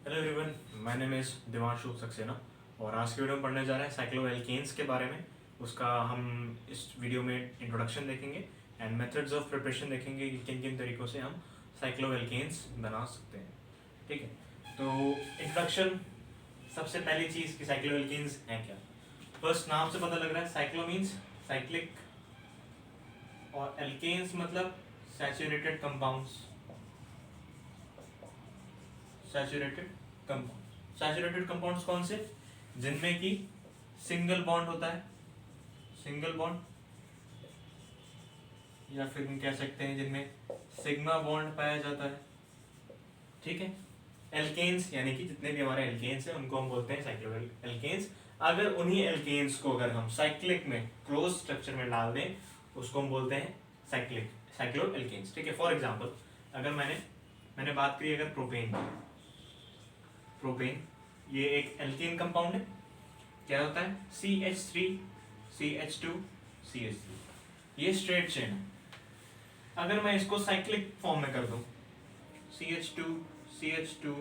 Hello everyone, my name is Divanshu Saxena और आज के वीडियो में पढ़ने जा रहे हैं साइक्लोएल्केन्स के बारे में। उसका हम इस वीडियो में इंट्रोडक्शन देखेंगे एंड मेथड्स ऑफ प्रिपरेशन देखेंगे कि किन किन तरीक़ों से हम साइक्लोएल्केन्स बना सकते हैं। ठीक है, तो इंट्रोडक्शन, सबसे पहली चीज़ कि साइक्लोएल्केन्स हैं क्या। फर्स्ट नाम से पता लग रहा है, साइक्लो मीन्स साइक्लिक और एल्केन्स मतलब सैचुरेटेड कंपाउंड्स। सैचुरेटेड कंपाउंड्स कौन से? जिनमें कि सिंगल बॉन्ड होता है, सिंगल बॉन्ड, या फिर हम कह सकते हैं जिनमें सिग्मा बॉन्ड पाया जाता है। ठीक है, एल्केन्स यानी कि जितने भी हमारे एल्केन्स हैं उनको हम बोलते हैं साइक्लोइल एल्केन्स। अगर उन्हीं एल्केन्स को अगर हम साइक्लिक में क्लोज स्ट्रक्चर में डाल दें उसको हम बोलते हैं साइक्लो एल्केन्स। ठीक है, फॉर एग्जाम्पल अगर मैंने बात करी अगर प्रोपेन ये एक एल्केन कंपाउंड है। क्या होता है? CH3 CH2 CH3, ये स्ट्रेट चेन है। अगर मैं इसको साइक्लिक फॉर्म में कर दूं, CH2 CH2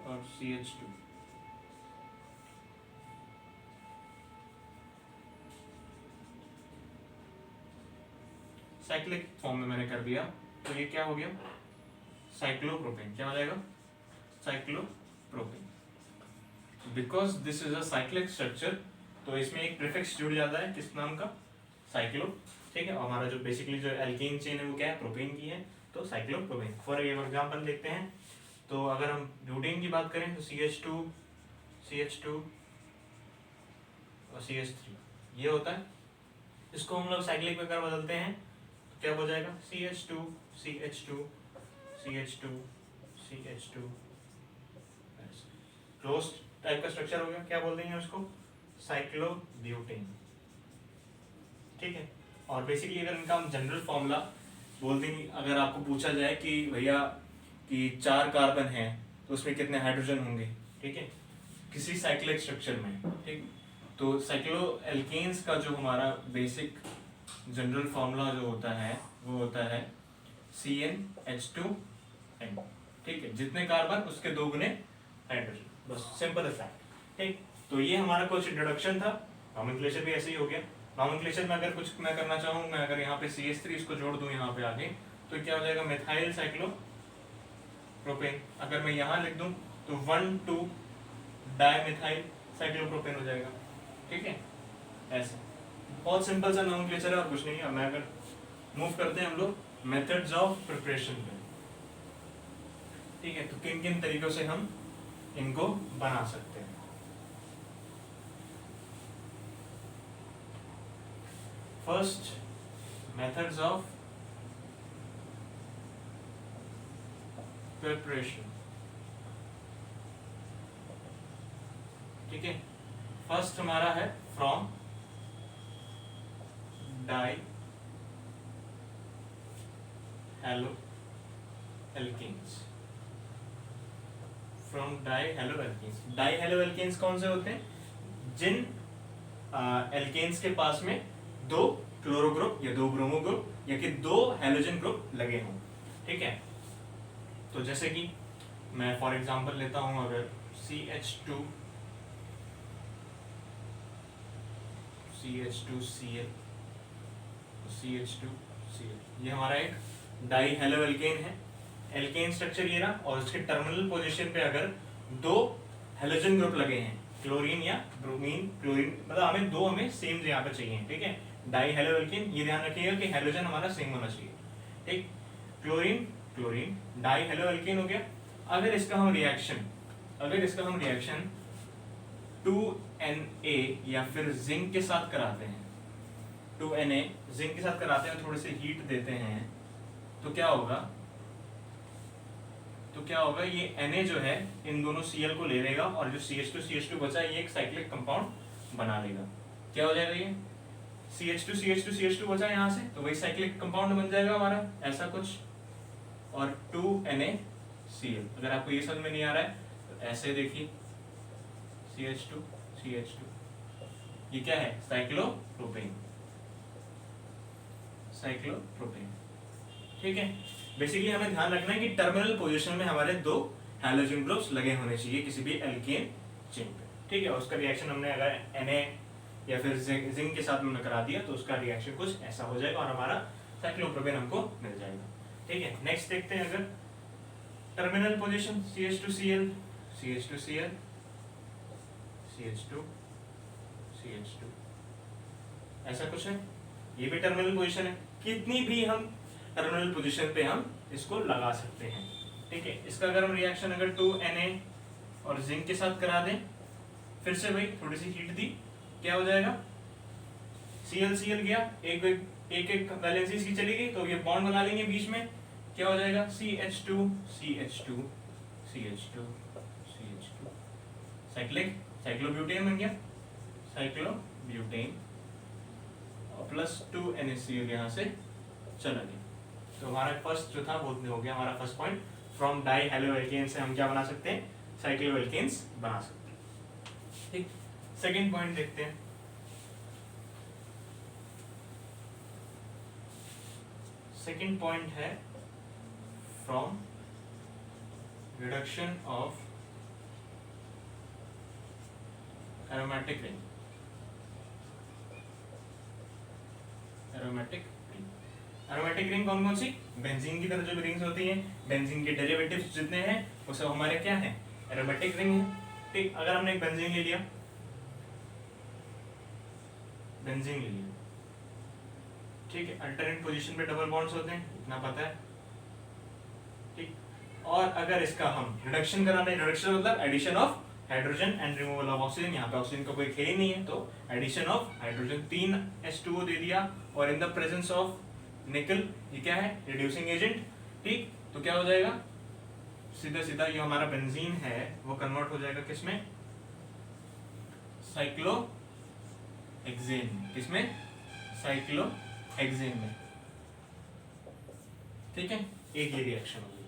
और CH2, साइक्लिक फॉर्म में मैंने कर दिया तो ये क्या हो गया? साइक्लोप्रोपेन। क्या हो जाएगा? Cyclopropane. Because this is a cyclic structure तो इसमें एक प्रीफिक्स जुड़ जाता है, किस नाम का? साइक्लो। ठीक है, और हमारा जो बेसिकली जो एल्केन चेन है वो क्या है? प्रोपेन की है, तो साइक्लोप्रोपेन। फॉर एग्जाम्पल देखते हैं, तो अगर हम ब्यूटेन की बात करें तो CH2 और CH3 ये होता है। इसको हम लोग साइक्लिक में कर बदलते हैं तो क्या हो जाएगा? CH2 CH2 CH2 CH2, close type का स्ट्रक्चर हो गया। क्या बोल देंगे उसको? साइक्लोब्यूटेन। ठीक है, और बेसिकली अगर इनका हम जनरल फॉर्मूला बोल देंगे, अगर आपको पूछा जाए कि भैया कि 4 कार्बन हैं तो उसमें कितने हाइड्रोजन होंगे, ठीक है, किसी साइक्लिक स्ट्रक्चर में, ठीक, तो साइक्लोएल्केन्स का जो हमारा बेसिक जनरल फॉर्मूला जो होता है वो होता है CnH2n। ठीक है, जितने कार्बन उसके 2 गुने हाइड्रोजन, बस सिंपल फैक्ट। ठीक, तो ये हमारा कुछ इंट्रोडक्शन था। नॉमेनक्लेचर भी ऐसे ही हो गया। नॉमेनक्लेचर में अगर कुछ मैं करना चाहूँ, मैं अगर यहाँ पे CH3 इसको जोड़ दूँ यहाँ पे आगे तो क्या हो जाएगा? Methyl cyclopropane. अगर मैं यहाँ लिख दूँ तो 1,2 डाइमिथाइल साइक्लोप्रोपेन हो जाएगा। ठीक है, ऐसे बहुत सिंपल सा नॉमेनक्लेचर है और कुछ नहीं है। मैं अगर मूव करते हैं हम लोग मेथड्स ऑफ प्रिपरेशन पे। ठीक है, तो किन किन तरीकों से हम इनको बना सकते हैं। First, methods of preparation. ठीक है, फर्स्ट हमारा है from dihaloalkanes. From dihaloalkanes. Dihaloalkanes कौन से होते हैं? जिन एल्केन्स के पास में 2 क्लोरो ग्रुप या 2 ब्रोमो ग्रुप या कि 2 हैलोजन ग्रुप लगे हों। ठीक है, तो जैसे कि मैं फॉर एग्जांपल लेता हूं, अगर CH2 Cl CH2 Cl, ये हमारा एक डाई हेलो एल्केन है। एल्केन स्ट्रक्चर ये रहा, और उसके टर्मिनल पोजीशन पे अगर 2 हैलोजन ग्रुप लगे हैं, क्लोरीन या ब्रोमीन, क्लोरीन, मतलब हमें सेम यहाँ पे चाहिए। ठीक है, डाई हेलो एल्केन, ये ध्यान रखिएगा कि हैलोजन हमारा सेम होना चाहिए। ठीक, क्लोरीन डाई हेलो एल्केन हो गया। अगर इसका हम रिएक्शन 2Na या फिर जिंक के साथ कराते हैं, 2Na जिंक के साथ कराते हैं, थोड़ी सी हीट देते हैं, तो क्या होगा? ये Na जो है इन दोनों Cl को ले लेगा और जो CH2 बचा ये एक साइक्लिक कंपाउंड बना लेगा। क्या हो जाएगा? ये CH2 बचा यहाँ से, तो वही साइक्लिक कंपाउंड बन जाएगा हमारा, ऐसा कुछ। और 2NaCl। अगर आपको ये समझ में नहीं आ रहा है तो ऐसे देखिए, CH2 ये क्या है? साइक्लोप्रोपेन। ठीक है, बेसिकली हमें ध्यान रखना है कि टर्मिनल पोजीशन में हमारे 2 हैलोजन ग्रुप्स लगे होने चाहिए किसी भी एल्केन चेन पे, ठीक है। उसका रिएक्शन हमने अगर Na या फिर जिंक के साथ में करा दिया तो उसका रिएक्शन कुछ ऐसा हो जाएगा और हमारा साइक्लोप्रोपेन हमको मिल जाएगा, ठीक है। नेक्स्ट देखते हैं, अगर terminal position CH2Cl CH2Cl CH2 CH2 ऐसा कुछ है, ये भी टर्मिनल पोजीशन है। कितनी भी हम टर्मिनल पोजीशन पे हम इसको लगा सकते हैं, ठीक है। इसका अगर हम रिएक्शन अगर 2Na और जिंक के साथ करा दें, फिर से भाई थोड़ी सी हीट दी, क्या हो जाएगा, Cl गया, एक एक वैलेंसी इसकी चली गई तो ये बॉन्ड बना लेंगे बीच में, क्या हो जाएगा CH2 CH2 CH2 CH2 cyclobutane बन गया, साइक्लोब्यूटेन और प्लस 2NaCl यहाँ से चला गया। तो हमारा फर्स्ट जो था वो हो गया हमारा first point, from dihaloalkane से हम क्या बना सकते हैं, साइक्लो एल्केन्स बना सकते हैं, ठीक। सेकेंड पॉइंट देखते हैं, सेकेंड पॉइंट है from reduction of aromatic ring, aromatic ring कौन कौन सी, बेंजीन की तरह जो रिंग्स होती हैं, बेंजीन के डेरिवेटिव्स जितने हैं वो सब हमारे क्या हैं, एरोमेटिक रिंग है, ठीक। अगर हमने एक बेंजीन ले लिया, बेंजीन ले लिया, ठीक है, अल्टरनेट पोजीशन पे डबल बॉन्ड्स होते हैं, इतना पता है, ठीक। और अगर इसका हम रिडक्शन कराना है, रिडक्शन मतलब addition of hydrogen and removal of oxygen, यहाँ पे ऑक्सीजन का कोई खेल ही नहीं है, तो एडिशन ऑफ हाइड्रोजन 3 H2O दे दिया और इन द प्रेजेंस ऑफ निकल, ये क्या है, रिड्यूसिंग एजेंट, ठीक। तो क्या हो जाएगा, सीधा सीधा ये हमारा बेंजीन है वो कन्वर्ट हो जाएगा किसमें, साइक्लोहेक्सेन, किसमें, साइक्लोहेक्सेन में, ठीक है। एक ये रिएक्शन होगी,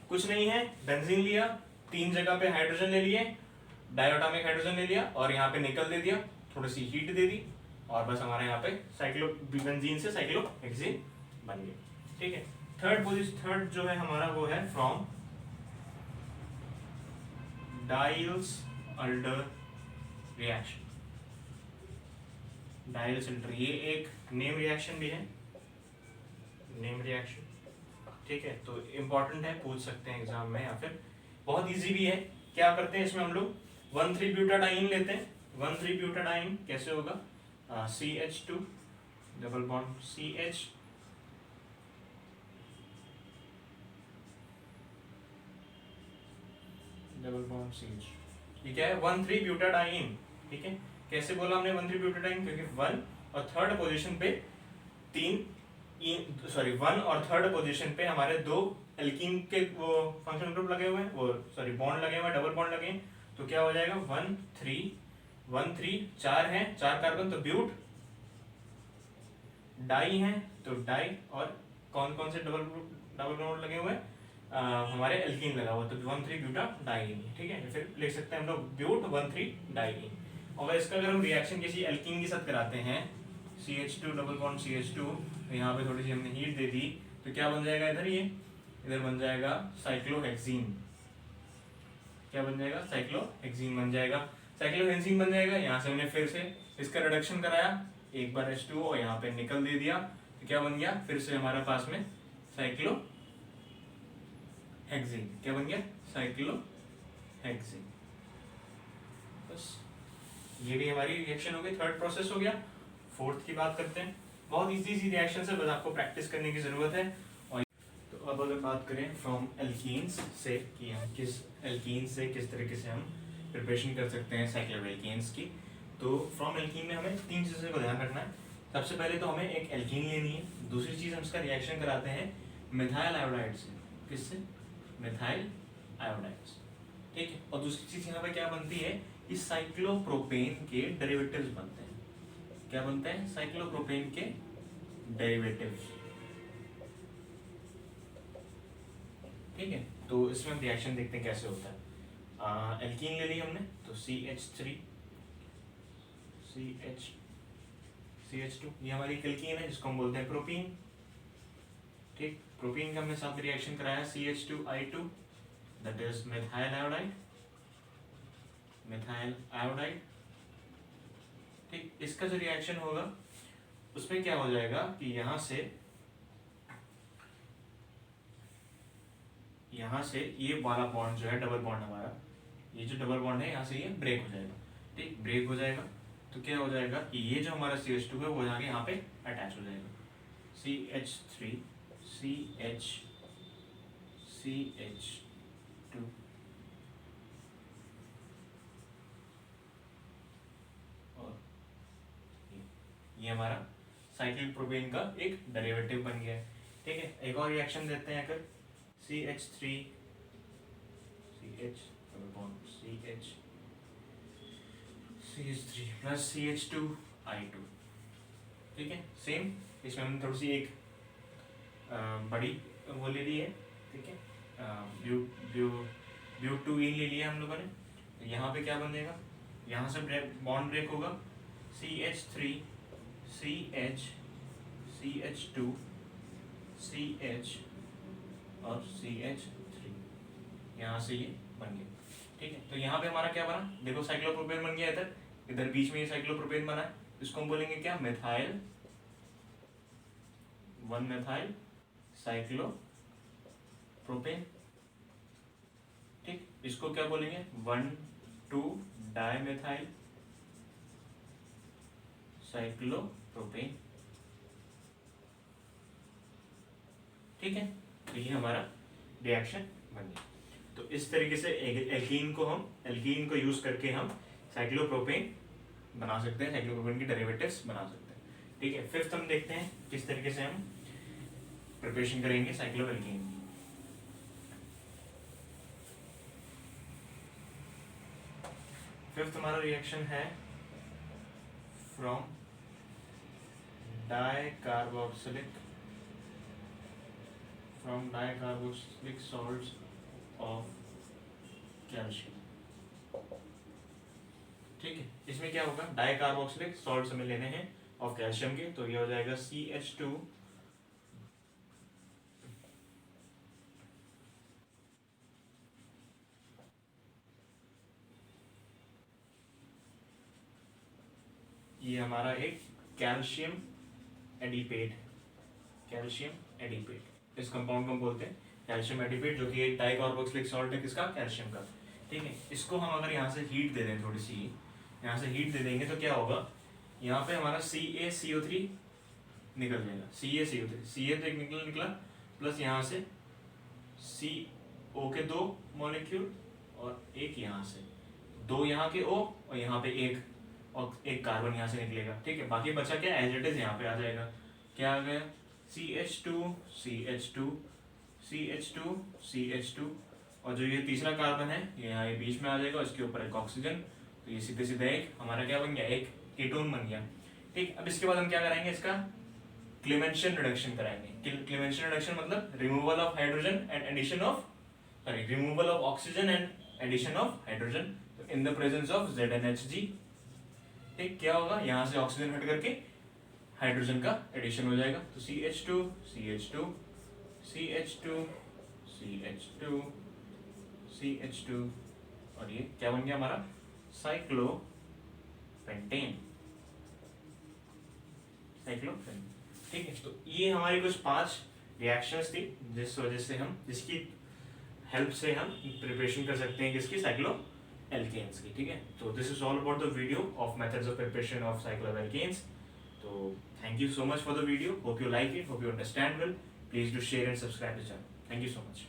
कुछ नहीं है, बेंजीन लिया, 3 जगह पे हाइड्रोजन ले लिए, डायटोमिक हाइड्रोजन ले लिया और यहाँ पे निकल दे दिया, थोड़ी सी हीट दे दी और बस हमारे यहाँ पे बेंजीन से साइक्लोहेक्सेन बन गया, ठीक है। थर्ड जो है हमारा वो है फ्रॉम डाइल्स अल्डर रिएक्शन, डाइल्स अल्डर, ये एक नेम रिएक्शन भी है, नेम रिएक्शन, ठीक है। तो इंपॉर्टेंट है, पूछ सकते हैं एग्जाम में या फिर बहुत इजी भी है। क्या करते हैं इसमें हम लोग 1,3-ब्यूटाडाइन लेते हैं, 1,3-ब्यूटाडाइन कैसे होगा, CH2 double bond CH double bond CH, ये क्या है, 1,3-ब्यूटाडाइन, ठीक है। कैसे बोला हमने 1,3-ब्यूटाडाइन, क्योंकि 1 और थर्ड पोजीशन पे 1 और थर्ड पोजीशन पे हमारे 2 एल्कीन के वो फंक्शनल ग्रुप लगे हुए हैं, वो सॉरी बॉन्ड लगे हुए हैं, डबल बॉन्ड लगे हैं, तो क्या हो जाएगा 1 3 4 हैं, 4 कार्बन, तो ब्यूट, डाई हैं तो डाई, और कौन कौन से डबल बॉन्ड लगे हुए हैं, हमारे एल्कीन लगा हुआ, तो 1,3-ब्यूटाडाइन, ठीक है। फिर लिख सकते हैं हम लोग ब्यूट 1,3-डाइईन। और इसका अगर हम रिएक्शन किसी एल्कीन के साथ कराते हैं, CH2 डबल बॉन्ड CH2, तो यहाँ पे थोड़ी सी हमने हीट दे दी, तो क्या बन जाएगा इधर, ये इधर बन जाएगा साइक्लोहेक्सीन, क्या बन जाएगा, साइक्लोहेक्सीन बन जाएगा, साइक्लोहेक्सीन बन जाएगा। यहाँ से हमने फिर से इसका रिडक्शन कराया, एक बार H2O और यहाँ पे निकल दे दिया, तो क्या बन गया, फिर से हमारे पास में साइक्लोहेक्सीन, क्या बन गया, साइक्लोहेक्सीन। बस ये भी हमारी रिएक्शन हो गई, थर्ड प्रोसेस हो गया। फोर्थ की बात करते हैं, बहुत इजी रिएक्शन है, बस आपको प्रैक्टिस करने की जरूरत है। और तो अब अगर बात करें फ्रॉम एल्कीन्स से, कि हम किस एल्कीन से किस तरीके से हम प्रिपरेशन कर सकते हैं साइक्लोएल्केन्स की, तो फ्रॉम एल्कीन में हमें 3 चीज़ों को ध्यान रखना है। सबसे पहले तो हमें एक एल्कीन लेनी है, दूसरी चीज़ हम इसका रिएक्शन कराते हैं मिथाइल आयोडाइड से, किससे, मिथाइल आयोडाइड से, ठीक है। और दूसरी चीज़ यहाँ पे क्या बनती है, इस साइक्लोप्रोपेन के डेरिवेटिव्स बनते हैं, क्या बनते हैं, साइक्लोप्रोपेन के डेरिवेटिव्स, ठीक है। तो इसमें हम रिएक्शन देखते हैं कैसे होता है। एल्कीन ले ली हमने, तो CH3 CH2, ये हमारी एल्कीन है जिसको हम बोलते हैं प्रोपीन, ठीक। प्रोपीन का हमने साथ रिएक्शन कराया CH2I2 that is methyl iodide, methyl iodide. ठीक, इसका जो रिएक्शन होगा उसमें क्या हो जाएगा कि यहाँ से ये वाला बॉन्ड जो है डबल बॉन्ड हमारा, ये जो डबल बॉन्ड है यहाँ से ये ब्रेक हो जाएगा। ठीक, ब्रेक हो जाएगा तो क्या हो जाएगा कि ये जो हमारा CH2 है वो जाके यहाँ पे अटैच हो जाएगा, CH3 CH2 और ये हमारा साइक्लिक प्रोपेन का एक डेरिवेटिव बन गया है। ठीक है, एक और रिएक्शन देते हैं अगर CH3 CH3 प्लस CH2I2। ठीक है, सेम इसमें हमने थोड़ी सी एक बड़ी वो ले ली है। ठीक है, ब्यूटूइन ले लिया हम लोगों ने। तो यहाँ पे क्या बनेगा, यहाँ से बॉन्ड ब्रेक होगा, CH3 CH2 CH और CH3, यहाँ से ये बन गया। ठीक है, तो यहाँ पे हमारा क्या बना, देखो साइक्लोप्रोपेन बन गया इधर, इधर बीच में ये साइक्लोप्रोपेन बना है, इसको हम बोलेंगे क्या, मिथाइल 1-मेथाइल साइक्लोप्रोपेन। ठीक, इसको क्या बोलेंगे, 1,2-डाइमेथाइल साइक्लोप्रोपेन। ठीक है, तो ये हमारा रिएक्शन बन गया। तो इस तरीके से एल्कीन को यूज करके हम साइक्लोप्रोपेन बना सकते हैं, साइक्लोप्रोपेन की डेरिवेटिव्स बना सकते हैं। ठीक है, फिफ्थ हम देखते हैं किस तरीके से हम प्रिपरेशन करेंगे साइक्लोएल्कीन की। फिफ्थ हमारा रिएक्शन है from dicarboxylic salts of calcium। ठीक है, इसमें क्या होगा, डाइकार्बोक्सिलिक सॉल्ट्स हमें लेने हैं ऑफ कैल्शियम के, तो ये हो जाएगा CH2 ये हमारा एक कैल्शियम एडिपेट, इस कंपाउंड को हम बोलते हैं कैल्शियम एडिपेट, जो कि एक डाइकार्बोक्सिलिक सॉल्ट है किसका, कैल्शियम का। ठीक है, इसको हम अगर यहाँ से हीट दे दें, थोड़ी सी यहाँ से हीट दे देंगे तो क्या होगा, यहाँ पे हमारा CaCO3 निकल जाएगा, CaCO3 तो एक निकला प्लस यहाँ से CO के 2 मॉलिक्यूल और एक यहाँ से 2 यहाँ के O और यहाँ पे एक कार्बन यहाँ से निकलेगा। ठीक है, बाकी बचा क्या, एज इट इज यहाँ पे आ जाएगा, क्या आ गया, CH2 और जो ये तीसरा कार्बन है ये यहाँ ये बीच में आ जाएगा, इसके ऊपर एक ऑक्सीजन, तो ये सीधे सीधे एक हमारा क्या बन गया, एक कीटोन बन गया। ठीक, अब इसके बाद हम क्या कराएंगे, इसका क्लेमेंशन रिडक्शन कराएंगे। क्लेमेंशन रिडक्शन मतलब removal of hydrogen and addition of removal of oxygen and addition of hydrogen in the presence of ZnHg। ठीक, क्या होगा, यहाँ से ऑक्सीजन हट करके हाइड्रोजन का एडिशन हो जाएगा, तो CH2 और ये क्या बन गया हमारा, साइक्लोपेंटेन। ठीक है, तो ये हमारी कुछ 5 रिएक्शंस थी जिस वजह से जिसकी हेल्प से हम प्रिपरेशन कर सकते हैं किसकी, साइक्लोएल्केन्स की। ठीक है, तो this is all about the video of methods of preparation of cycloalkenes. तो thank you so much for the video, hope you like it, hope you understand well, please do share and subscribe the channel, thank you so much।